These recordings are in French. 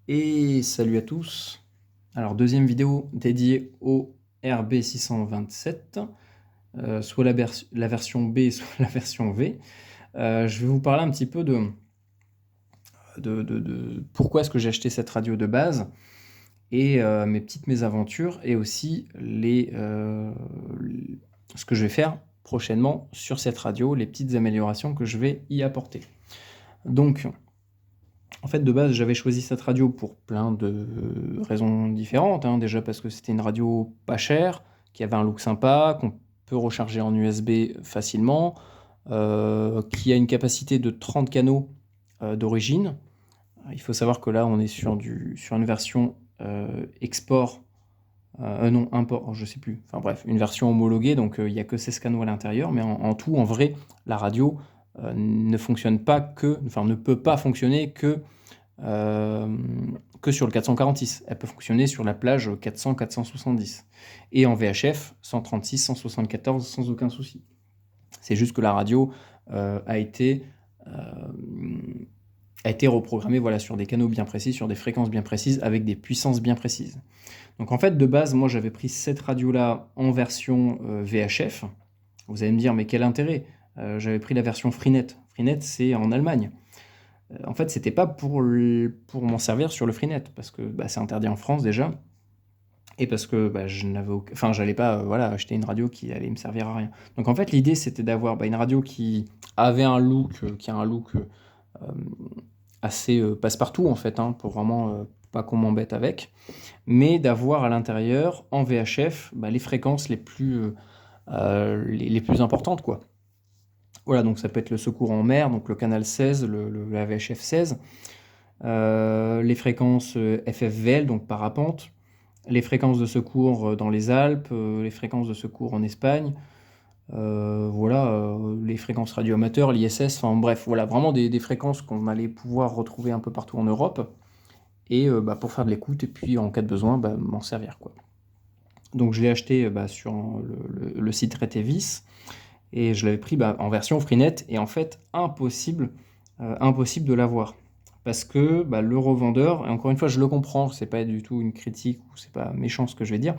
Et salut à tous. Alors deuxième vidéo dédiée au RB627, soit la version B, soit la version V. Je vais vous parler un petit peu de pourquoi est-ce que j'ai acheté cette radio de base et mes petites mésaventures et aussi ce que je vais faire prochainement sur cette radio, les petites améliorations que je vais y apporter. Donc, en fait, de base, j'avais choisi cette radio pour plein de raisons différentes, hein. Déjà parce que c'était une radio pas chère, qui avait un look sympa, qu'on peut recharger en USB facilement, qui a une capacité de 30 canaux d'origine. Il faut savoir que là, on est sur une version export, non, import, je sais plus. Enfin bref, une version homologuée, donc il n'y a que 16 canaux à l'intérieur, mais en tout, en vrai, la radio ne fonctionne pas ne peut pas fonctionner que sur le 446. Elle peut fonctionner sur la plage 400-470. Et en VHF, 136-174 sans aucun souci. C'est juste que la radio a été reprogrammée voilà, sur des canaux bien précis, sur des fréquences bien précises, avec des puissances bien précises. Donc en fait, de base, moi j'avais pris cette radio-là en version VHF. Vous allez me dire, mais quel intérêt? J'avais pris la version Freenet. Freenet, c'est en Allemagne. En fait, c'était pas pour m'en servir sur le Freenet, parce que c'est interdit en France déjà, et parce que j'allais pas acheter une radio qui allait me servir à rien. Donc en fait, l'idée c'était d'avoir une radio qui avait un look, assez passe-partout en fait, hein, pour vraiment pas qu'on m'embête avec, mais d'avoir à l'intérieur en VHF les fréquences les plus importantes quoi. Voilà, donc ça peut être le secours en mer, donc le canal 16, la VHF 16, les fréquences FFVL, donc parapente, les fréquences de secours dans les Alpes, les fréquences de secours en Espagne, les fréquences radioamateurs, l'ISS, enfin bref, voilà, vraiment des fréquences qu'on allait pouvoir retrouver un peu partout en Europe, et pour faire de l'écoute, et puis en cas de besoin, m'en servir, quoi. Donc je l'ai acheté sur le site Retevis, et je l'avais pris en version Freenet, et en fait, impossible de l'avoir. Parce que le revendeur, et encore une fois, je le comprends, c'est pas du tout une critique, ou c'est pas méchant ce que je vais dire,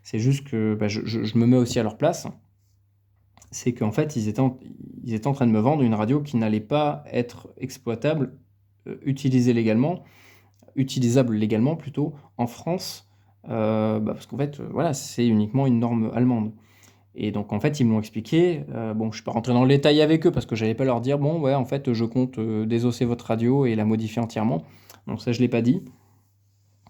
c'est juste que je me mets aussi à leur place. C'est qu'en fait, ils étaient en train de me vendre une radio qui n'allait pas être exploitable, utilisable légalement plutôt, en France, parce qu'en fait, voilà, c'est uniquement une norme allemande. Et donc en fait, ils me l'ont expliqué. Bon, je suis pas rentré dans le détail avec eux parce que j'allais pas leur dire bon ouais en fait je compte désosser votre radio et la modifier entièrement. Donc ça je l'ai pas dit.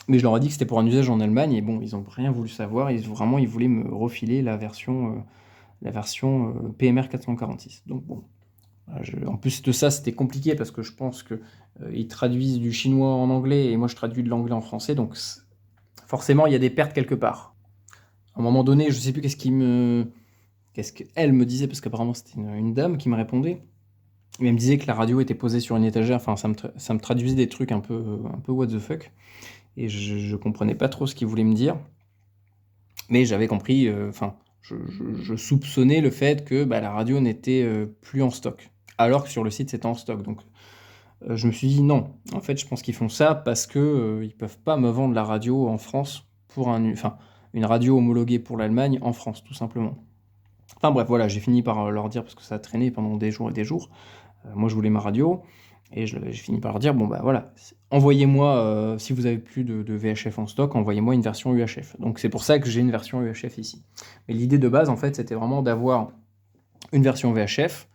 Mais je leur ai dit que c'était pour un usage en Allemagne et bon ils ont rien voulu savoir. Ils voulaient me refiler la version PMR 446. Donc bon, en plus de ça c'était compliqué parce que je pense que ils traduisent du chinois en anglais et moi je traduis de l'anglais en français. Donc forcément il y a des pertes quelque part. À un moment donné, je sais plus qu'est-ce qu'elle me disait, parce qu'apparemment c'était une dame qui me répondait. Mais elle me disait que la radio était posée sur une étagère, enfin ça me traduisait des trucs un peu what the fuck. Et je comprenais pas trop ce qu'il voulait me dire. Mais j'avais compris, je soupçonnais le fait que la radio n'était plus en stock. Alors que sur le site c'était en stock. Donc je me suis dit non, en fait je pense qu'ils font ça parce que ils peuvent pas me vendre la radio en France pour une radio homologuée pour l'Allemagne en France, tout simplement. Enfin bref, voilà, j'ai fini par leur dire, parce que ça a traîné pendant des jours et des jours. Moi, je voulais ma radio, et j'ai fini par leur dire, bon voilà, envoyez-moi, si vous avez plus de VHF en stock, envoyez-moi une version UHF. Donc c'est pour ça que j'ai une version UHF ici. Mais l'idée de base, en fait, c'était vraiment d'avoir une version VHF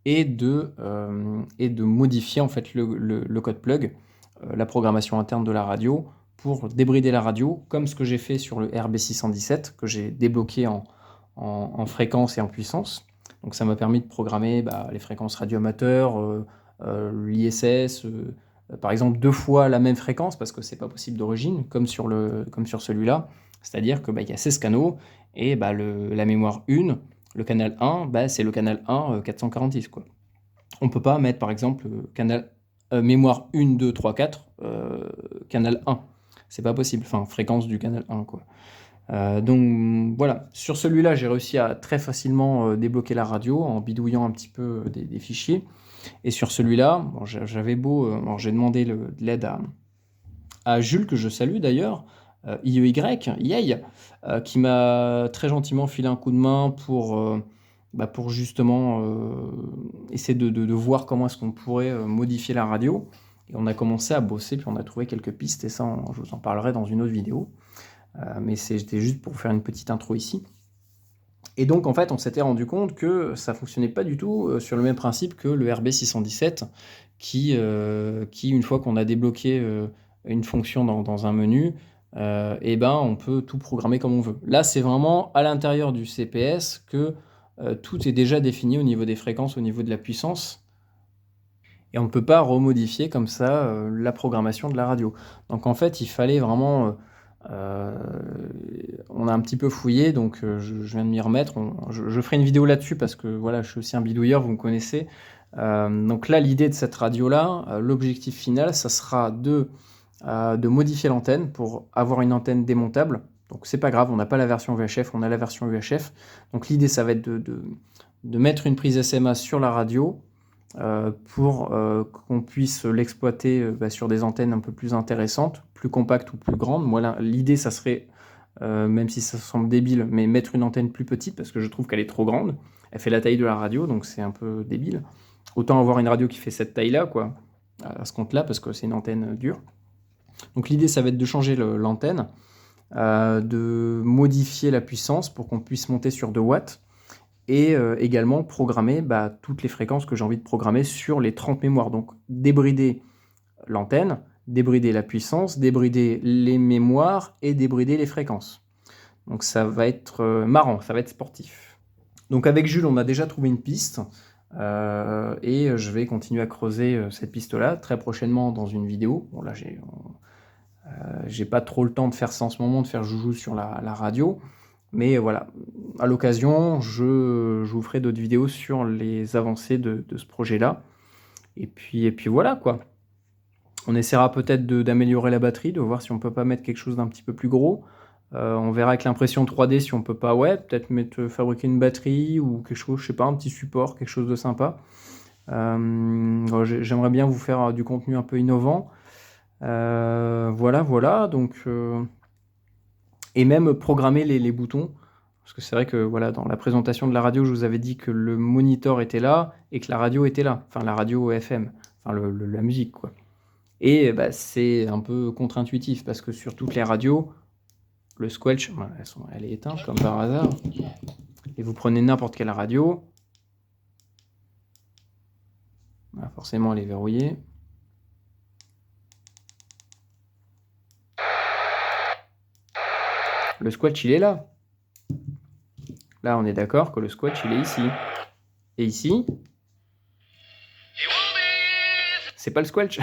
et de modifier en fait le code plug, la programmation interne de la radio, pour débrider la radio, comme ce que j'ai fait sur le RB617, que j'ai débloqué en fréquence et en puissance. Donc ça m'a permis de programmer les fréquences radioamateurs, l'ISS, par exemple 2 fois la même fréquence, parce que c'est pas possible d'origine, comme sur celui-là. C'est-à-dire que il y a 16 canaux, et la mémoire 1, le canal 1, c'est le canal 1 446, quoi. On peut pas mettre par exemple mémoire 1, 2, 3, 4, canal 1. C'est pas possible, enfin fréquence du canal 1, quoi. Donc voilà, sur celui-là, j'ai réussi à très facilement débloquer la radio en bidouillant un petit peu des fichiers. Et sur celui-là, bon, j'avais beau, alors j'ai demandé de l'aide à Jules, que je salue d'ailleurs, IEY, Yay, qui m'a très gentiment filé un coup de main pour justement essayer de voir comment est-ce qu'on pourrait modifier la radio. Et on a commencé à bosser, puis on a trouvé quelques pistes, et ça, je vous en parlerai dans une autre vidéo. Mais c'était juste pour faire une petite intro ici. Et donc, en fait, on s'était rendu compte que ça fonctionnait pas du tout sur le même principe que le RB617, qui, une fois qu'on a débloqué une fonction dans un menu, et ben, on peut tout programmer comme on veut. Là, c'est vraiment à l'intérieur du CPS que tout est déjà défini au niveau des fréquences, au niveau de la puissance. Et on ne peut pas remodifier comme ça la programmation de la radio. Donc en fait, il fallait vraiment... on a un petit peu fouillé, donc je viens de m'y remettre. Je ferai une vidéo là-dessus parce que voilà, je suis aussi un bidouilleur, vous me connaissez. Donc là, l'idée de cette radio-là, l'objectif final, ça sera de modifier l'antenne pour avoir une antenne démontable. Donc c'est pas grave, on n'a pas la version VHF, on a la version UHF. Donc l'idée, ça va être de mettre une prise SMA sur la radio, pour qu'on puisse l'exploiter sur des antennes un peu plus intéressantes, plus compactes ou plus grandes. Moi, l'idée, ça serait, même si ça semble débile, mais mettre une antenne plus petite, parce que je trouve qu'elle est trop grande. Elle fait la taille de la radio, donc c'est un peu débile. Autant avoir une radio qui fait cette taille-là, quoi, à ce compte-là, parce que c'est une antenne dure. Donc l'idée, ça va être de changer l'antenne, de modifier la puissance pour qu'on puisse monter sur 2 watts, et également programmer toutes les fréquences que j'ai envie de programmer sur les 30 mémoires. Donc débrider l'antenne, débrider la puissance, débrider les mémoires et débrider les fréquences. Donc ça va être marrant, ça va être sportif. Donc avec Jules, on a déjà trouvé une piste, et je vais continuer à creuser cette piste-là très prochainement dans une vidéo. Bon là, j'ai pas trop le temps de faire ça en ce moment, de faire joujou sur la radio. Mais voilà, à l'occasion, je vous ferai d'autres vidéos sur les avancées de ce projet-là. Et puis voilà, quoi. On essaiera peut-être d'améliorer la batterie, de voir si on peut pas mettre quelque chose d'un petit peu plus gros. On verra avec l'impression 3D si on peut pas, peut-être fabriquer une batterie ou quelque chose, je sais pas, un petit support, quelque chose de sympa. J'aimerais bien vous faire du contenu un peu innovant. Voilà, donc... et même programmer les boutons, parce que c'est vrai que voilà, dans la présentation de la radio, je vous avais dit que le moniteur était là et que la radio était là, enfin la radio FM, enfin la musique, quoi. Et c'est un peu contre-intuitif, parce que sur toutes les radios, le squelch, elle est éteinte comme par hasard, et vous prenez n'importe quelle radio, forcément elle est verrouillée. Le squelch, il est là. Là, on est d'accord que le squelch, il est ici. Et ici, c'est pas le squelch.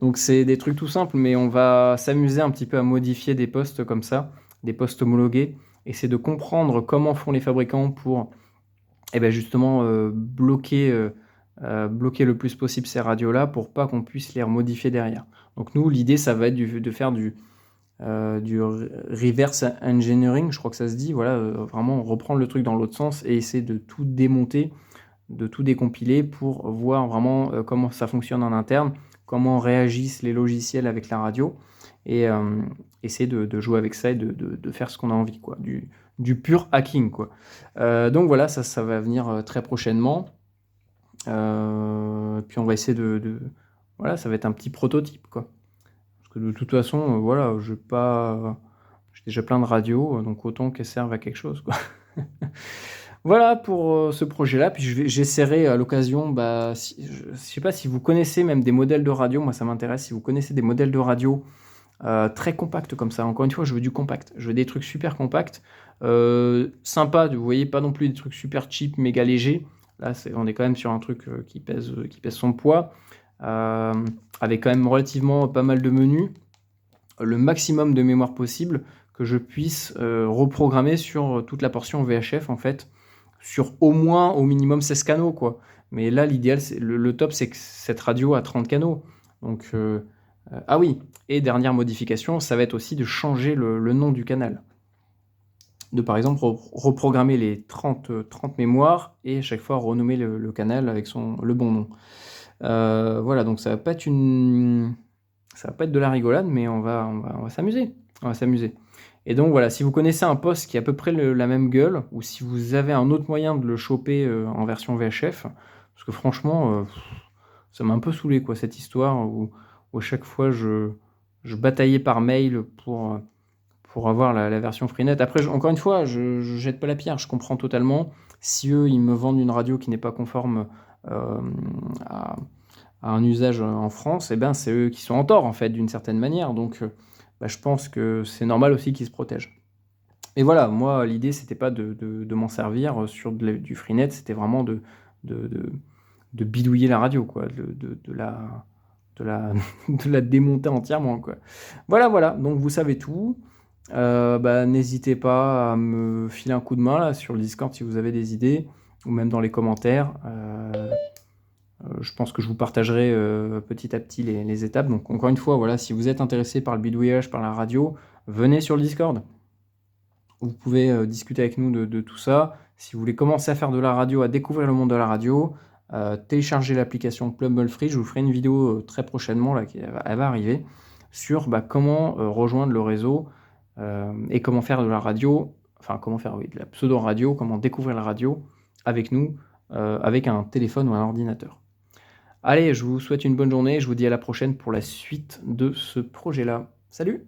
Donc c'est des trucs tout simples, mais on va s'amuser un petit peu à modifier des postes comme ça, des postes homologués, et c'est de comprendre comment font les fabricants pour justement bloquer le plus possible ces radios-là pour pas qu'on puisse les remodifier derrière. Donc nous, l'idée, ça va être de faire du reverse engineering, je crois que ça se dit, voilà, vraiment reprendre le truc dans l'autre sens et essayer de tout démonter, de tout décompiler pour voir vraiment comment ça fonctionne en interne, comment réagissent les logiciels avec la radio, et essayer de jouer avec ça et de faire ce qu'on a envie, quoi, du pur hacking, quoi. Donc voilà, ça va venir très prochainement. Puis on va essayer voilà, ça va être un petit prototype, quoi. Parce que de toute façon, voilà, j'ai déjà plein de radios, donc autant qu'elles servent à quelque chose, quoi. Voilà pour ce projet-là. Puis j'essaierai à l'occasion, je sais pas si vous connaissez même des modèles de radio, moi ça m'intéresse, si vous connaissez des modèles de radio très compacts comme ça. Encore une fois, je veux du compact, je veux des trucs super compacts, sympas, vous voyez, pas non plus des trucs super cheap, méga légers. Là, on est quand même sur un truc qui pèse son poids, avec quand même relativement pas mal de menus, le maximum de mémoire possible, que je puisse reprogrammer sur toute la portion VHF, en fait, sur au minimum 16 canaux, quoi. Mais là, l'idéal, le top, c'est que cette radio a 30 canaux. Donc, ah oui, et dernière modification, ça va être aussi de changer le nom du canal. De, par exemple, reprogrammer les 30 mémoires et à chaque fois renommer le canal avec le bon nom. Voilà, donc ça va pas être Ça va pas être de la rigolade, mais on va s'amuser. On va s'amuser. Et donc voilà, si vous connaissez un poste qui a à peu près la même gueule, ou si vous avez un autre moyen de le choper en version VHF, parce que franchement, ça m'a un peu saoulé quoi, cette histoire où à chaque fois je bataillais par mail pour avoir la version Freenet. Après, encore une fois, je jette pas la pierre, je comprends totalement. Si eux, ils me vendent une radio qui n'est pas conforme euh, à, à un usage en France, eh ben, c'est eux qui sont en tort, en fait, d'une certaine manière. Donc, bah, je pense que c'est normal aussi qu'ils se protègent. Et voilà, moi, l'idée, c'était pas de m'en servir sur du Freenet, c'était vraiment de, de- de bidouiller la radio, quoi, de la, de la démonter entièrement, quoi. Voilà, voilà, donc vous savez tout. Bah, n'hésitez pas à me filer un coup de main là, sur le Discord si vous avez des idées, ou même dans les commentaires. Je pense que je vous partagerai petit à petit les étapes. Donc encore une fois, voilà, si vous êtes intéressé par le bidouillage, par la radio, venez sur le Discord. Vous pouvez discuter avec nous de tout ça. Si vous voulez commencer à faire de la radio, à découvrir le monde de la radio, téléchargez l'application Plumble Free. Je vous ferai une vidéo très prochainement, là, elle va arriver, sur bah, comment rejoindre le réseau et comment faire de la radio, enfin comment faire oui, de la pseudo-radio, comment découvrir la radio avec nous, avec un téléphone ou un ordinateur. Allez, je vous souhaite une bonne journée, je vous dis à la prochaine pour la suite de ce projet-là. Salut!